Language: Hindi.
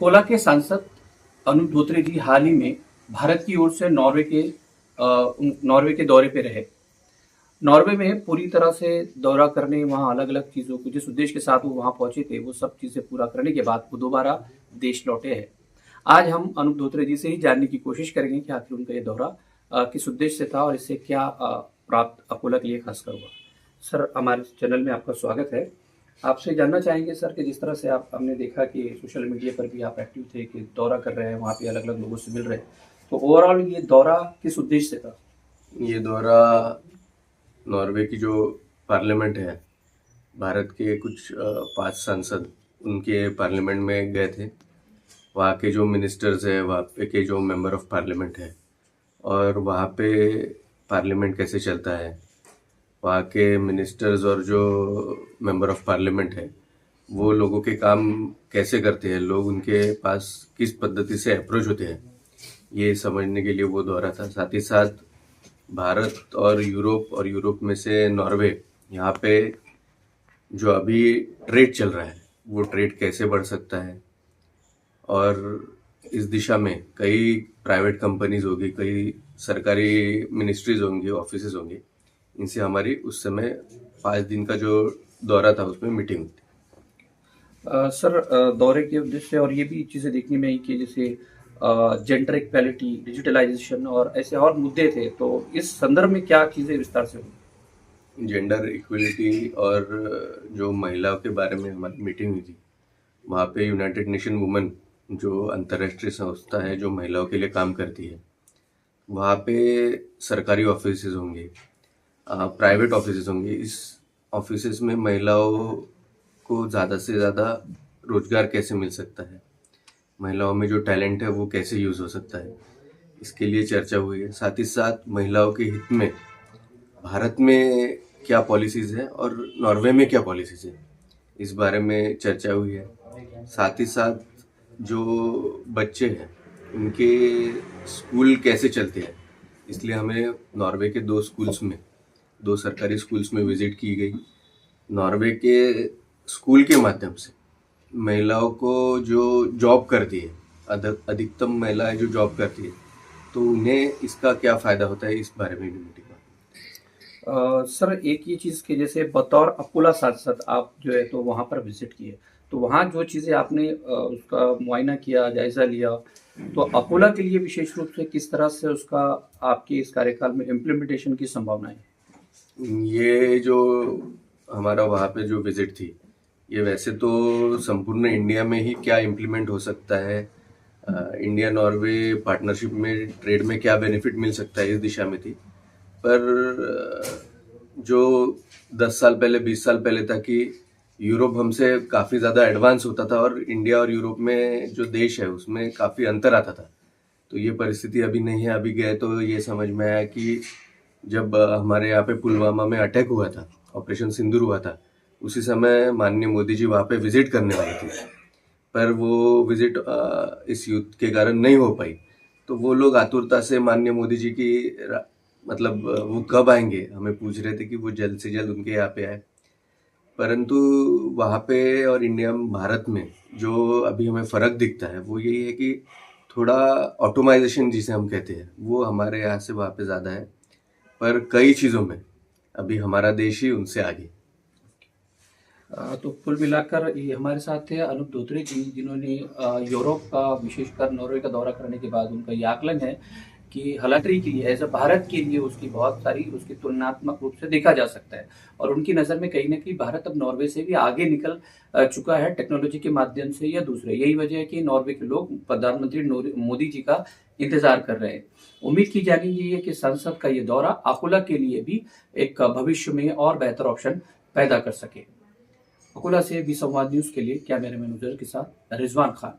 अकोला के सांसद अनूप धोत्रे जी हाल ही में भारत की ओर से नॉर्वे के दौरे पे रहे। नॉर्वे में पूरी तरह से दौरा करने, वहाँ अलग-अलग चीज़ों को जिस उद्देश्य के साथ वो वहाँ पहुंचे थे, वो सब चीज़ें पूरा करने के बाद वो दोबारा देश लौटे हैं। आज हम अनूप धोत्रे जी से ही जानने की कोशिश करेंगे कि आखिर उनका ये दौरा किस उद्देश्य से था और इससे क्या प्राप्त अकोला के लिए खासकर हुआ। सर, हमारे चैनल में आपका स्वागत है। आपसे जानना चाहेंगे सर कि जिस तरह से आप हमने देखा कि सोशल मीडिया पर भी आप एक्टिव थे कि दौरा कर रहे हैं, वहाँ पे अलग-अलग लोगों से मिल रहे हैं। तो ओवरऑल ये दौरा किस उद्देश्य से था? ये दौरा नॉर्वे की जो पार्लियामेंट है, भारत के कुछ 5 सांसद उनके पार्लियामेंट में गए थे। वहाँ के जो मिनिस्टर्स है, वहाँ पे के जो मेंबर ऑफ पार्लियामेंट है और वहाँ पे पार्लियामेंट कैसे चलता है, वहाँ के मिनिस्टर्स और जो मेंबर ऑफ पार्लियामेंट है वो लोगों के काम कैसे करते हैं, लोग उनके पास किस पद्धति से अप्रोच होते हैं, ये समझने के लिए वो दौरा था। साथ ही साथ भारत और यूरोप में से नॉर्वे, यहाँ पे जो अभी ट्रेड चल रहा है वो ट्रेड कैसे बढ़ सकता है और इस दिशा में कई प्राइवेट कंपनीज होगी, कई सरकारी मिनिस्ट्रीज होंगी, ऑफिसेज होंगे। इनसे हमारी उस समय 5 दिन का जो दौरा था उसमें मीटिंग हुई थी। सर, दौरे के उद्देश्य और ये भी चीज़ें देखने में आई कि जैसे जेंडर इक्वालिटी, डिजिटलाइजेशन और ऐसे और मुद्दे थे, तो इस संदर्भ में क्या चीज़ें विस्तार से हुई? जेंडर इक्वलिटी और जो महिलाओं के बारे में हमारी मीटिंग हुई थी, वहाँ पे यूनाइटेड नेशन वुमेन जो अंतर्राष्ट्रीय संस्था है जो महिलाओं के लिए काम करती है, वहाँ पे सरकारी ऑफिसेज होंगे, प्राइवेट ऑफिसेज होंगे। इस ऑफिसेज में महिलाओं को ज़्यादा से ज़्यादा रोजगार कैसे मिल सकता है, महिलाओं में जो टैलेंट है वो कैसे यूज़ हो सकता है, इसके लिए चर्चा हुई है। साथ ही साथ महिलाओं के हित में भारत में क्या पॉलिसीज़ है और नॉर्वे में क्या पॉलिसीज़ है, इस बारे में चर्चा हुई है। साथ ही साथ जो बच्चे हैं उनके स्कूल कैसे चलते हैं, इसलिए हमें नॉर्वे के 2 सरकारी स्कूल्स में विजिट की गई। नॉर्वे के स्कूल के माध्यम से महिलाओं को जो जॉब करती है, अधिकतम महिलाएं जो जॉब करती है, तो उन्हें इसका क्या फ़ायदा होता है, इस बारे में भी मीटिंग हुई। सर, एक ये चीज़ कि जैसे बतौर अकोला सांसद आप जो है तो वहाँ पर विजिट किए, तो वहाँ जो चीज़ें आपने उसका मुआयना किया, जायज़ा लिया, तो अकोला के लिए विशेष रूप से किस तरह से उसका आपके इस कार्यकाल में इम्प्लीमेंटेशन की संभावना है? ये जो हमारा वहाँ पे जो विजिट थी, ये वैसे तो संपूर्ण इंडिया में ही क्या इम्प्लीमेंट हो सकता है, इंडिया नॉर्वे पार्टनरशिप में ट्रेड में क्या बेनिफिट मिल सकता है, इस दिशा में थी। पर जो 10 साल पहले, 20 साल पहले था कि यूरोप हमसे काफ़ी ज़्यादा एडवांस होता था और इंडिया और यूरोप में जो देश है उसमें काफ़ी अंतर आता था, तो ये परिस्थिति अभी नहीं है। अभी गए तो ये समझ में आया कि जब हमारे यहाँ पे पुलवामा में अटैक हुआ था, ऑपरेशन सिंदूर हुआ था, उसी समय माननीय मोदी जी वहाँ पे विजिट करने वाले थे, पर वो विजिट इस युद्ध के कारण नहीं हो पाई। तो वो लोग आतुरता से माननीय मोदी जी की मतलब वो कब आएंगे हमें पूछ रहे थे कि वो जल्द से जल्द उनके यहाँ पे आए। परंतु वहाँ पे और इंडिया में, भारत में जो अभी हमें फ़र्क दिखता है वो यही है कि थोड़ा ऑटोमाइजेशन जिसे हम कहते हैं वो हमारे यहाँ से वहाँ पे ज़्यादा है, पर कई चीज़ों में अभी हमारा देश ही उनसे आगे। तो कुल मिलाकर ये हमारे साथ थे अनूप धोत्रे जी, जिन्होंने यूरोप का, विशेषकर नॉर्वे का दौरा करने के बाद उनका ये आकलन है कि हालांकि के लिए एज अ भारत के लिए उसकी बहुत सारी उसकी तुलनात्मक रूप से देखा जा सकता है और उनकी नज़र में कहीं ना कहीं भारत अब नॉर्वे से भी आगे निकल चुका है टेक्नोलॉजी के माध्यम से या दूसरे। यही वजह है कि नॉर्वे के लोग प्रधानमंत्री मोदी जी का इंतजार कर रहे हैं। उम्मीद की जा रही है कि संसद का ये दौरा अकोला के लिए भी एक भविष्य में और बेहतर ऑप्शन पैदा कर सके। अकोला से बी संवाद न्यूज के लिए कैमरामैन उजर के साथ रिजवान खान।